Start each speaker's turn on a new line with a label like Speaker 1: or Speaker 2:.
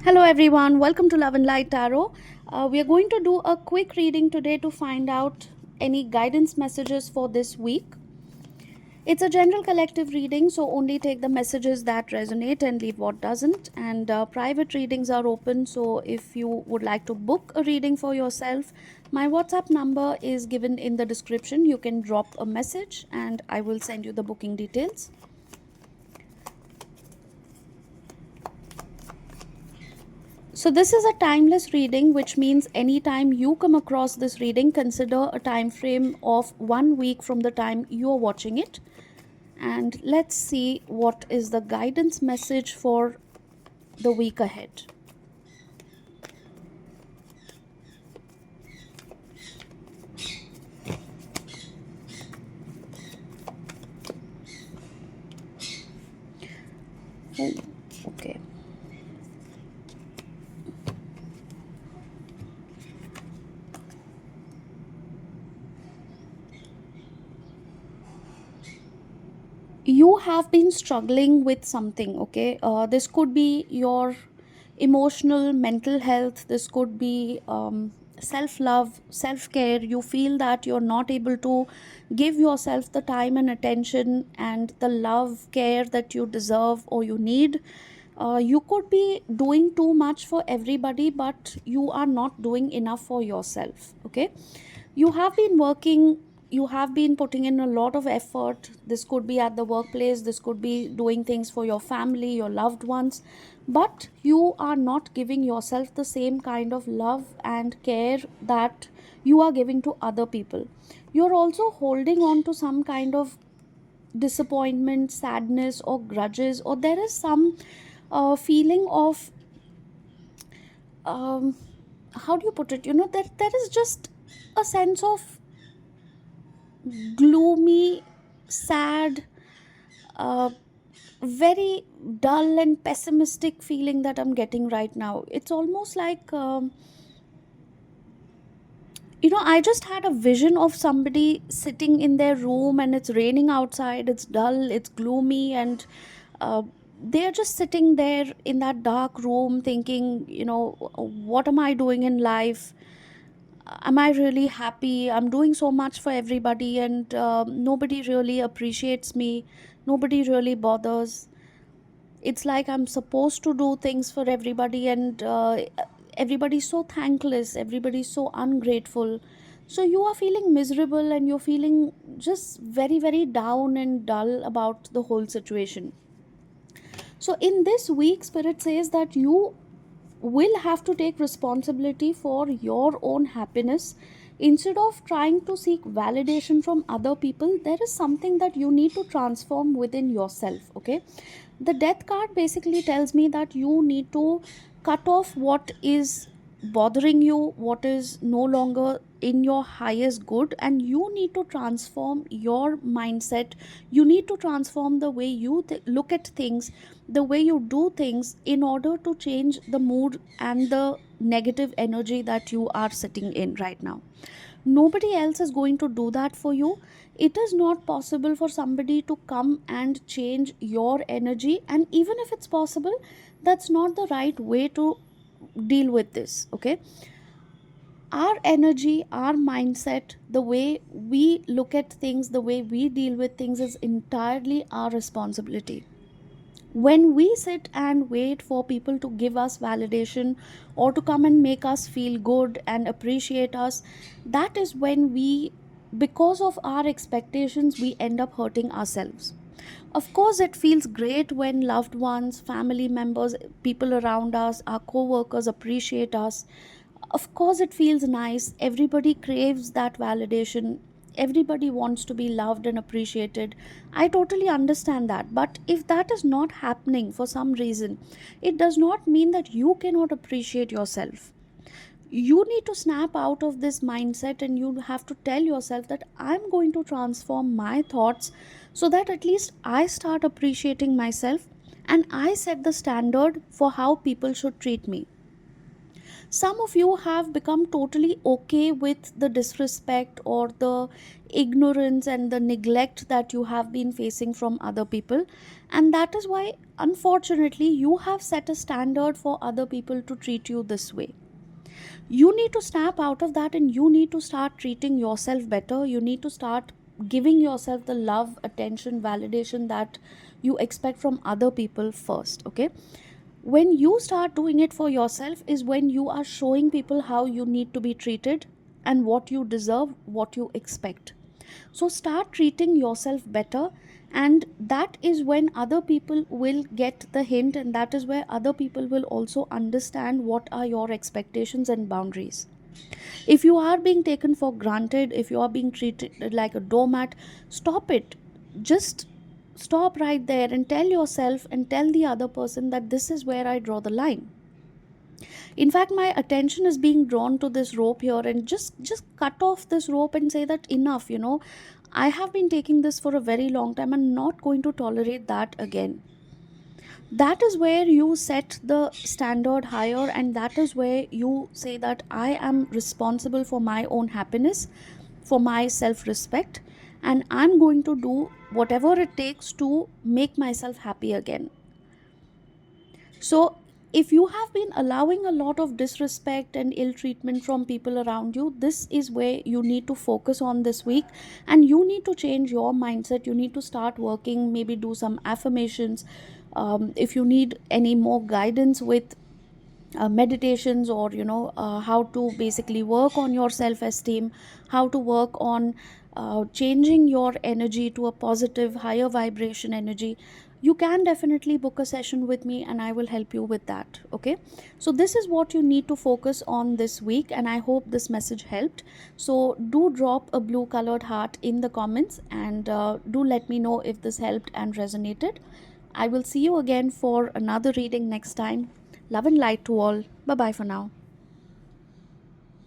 Speaker 1: Hello, everyone. Welcome to Love and Light Tarot. We are going to do a quick reading today to find out any guidance messages for this week. It's a general collective reading, so only take the messages that resonate and leave what doesn't. And private readings are open, so if you would like to book a reading for yourself, my WhatsApp number is given in the description. You can drop a message and I will send you the booking details. So this is a timeless reading, which means anytime you come across this reading, consider a time frame of 1 week from the time you are watching it. And let's see what is the guidance message for the week ahead. Oh, okay. You have been struggling with something, okay? This could be your emotional mental health. This could be self love, self care. You feel that you're not able to give yourself the time and attention and the love care that you deserve or you need. You could be doing too much for everybody, but you are not doing enough for yourself, okay? You have been working, you have been putting in a lot of effort. This could be at the workplace, this could be doing things for your family, your loved ones, but you are not giving yourself the same kind of love and care that you are giving to other people. You're also holding on to some kind of disappointment, sadness, or grudges, or there is some feeling of um, how do you put it, there is just a sense of gloomy, sad, uh, very dull and pessimistic feeling that I'm getting right now. It's almost like, I just had a vision of somebody sitting in their room and it's raining outside, it's dull, it's gloomy, and uh, they're just sitting there in that dark room thinking, what am I doing in life? Am I really happy? I'm doing so much for everybody, and nobody really appreciates me. Nobody really bothers. It's like I'm supposed to do things for everybody, and everybody's so thankless. Everybody's so ungrateful. So you are feeling miserable, and you're feeling just very, very down and dull about the whole situation. So in this week, Spirit says that you will have to take responsibility for your own happiness. Instead of trying to seek validation from other people, there is something that you need to transform within yourself, okay? The death card basically tells me that you need to cut off what is bothering you, what is no longer in your highest good, and you need to transform your mindset. You need to transform the way you look at things, the way you do things, in order to change the mood and the negative energy that you are sitting in right now. Nobody else is going to do that for you. It is not possible for somebody to come and change your energy, and even if it's possible, that's not the right way to deal with this, okay? Our energy, our mindset, the way we look at things, the way we deal with things is entirely our responsibility. When we sit and wait for people to give us validation or to come and make us feel good and appreciate us, that is when we, because of our expectations, we end up hurting ourselves. Of course, it feels great when loved ones, family members, people around us, our co-workers appreciate us. Of course, it feels nice. Everybody craves that validation. Everybody wants to be loved and appreciated. I totally understand that. But if that is not happening for some reason, it does not mean that you cannot appreciate yourself. You need to snap out of this mindset, and you have to tell yourself that I'm going to transform my thoughts so that at least I start appreciating myself and I set the standard for how people should treat me. Some of you have become totally okay with the disrespect or the ignorance and the neglect that you have been facing from other people. And that is why, unfortunately, you have set a standard for other people to treat you this way. You need to snap out of that and you need to start treating yourself better. You need to start giving yourself the love, attention, validation that you expect from other people first. Okay, when you start doing it for yourself is when you are showing people how you need to be treated and what you deserve, what you expect. So start treating yourself better, and that is when other people will get the hint, and that is where other people will also understand what are your expectations and boundaries. If you are being taken for granted, if you are being treated like a doormat, stop it. Just stop right there and tell yourself and tell the other person that this is where I draw the line. In fact, my attention is being drawn to this rope here, and just cut off this rope and say that enough, I have been taking this for a very long time and not going to tolerate that again. That is where you set the standard higher, and that is where you say that I am responsible for my own happiness, for my self respect, and I'm going to do whatever it takes to make myself happy again. So, if you have been allowing a lot of disrespect and ill treatment from people around you, this is where you need to focus on this week, and you need to change your mindset. You need to start working, maybe do some affirmations. If you need any more guidance with meditations, or how to basically work on your self esteem, how to work on changing your energy to a positive higher vibration energy, you can definitely book a session with me and I will help you with that. Okay, so this is what you need to focus on this week, and I hope this message helped. So do drop a blue colored heart in the comments, and do let me know if this helped and resonated. I will see you again for another reading next time. Love and light to all. Bye bye for now.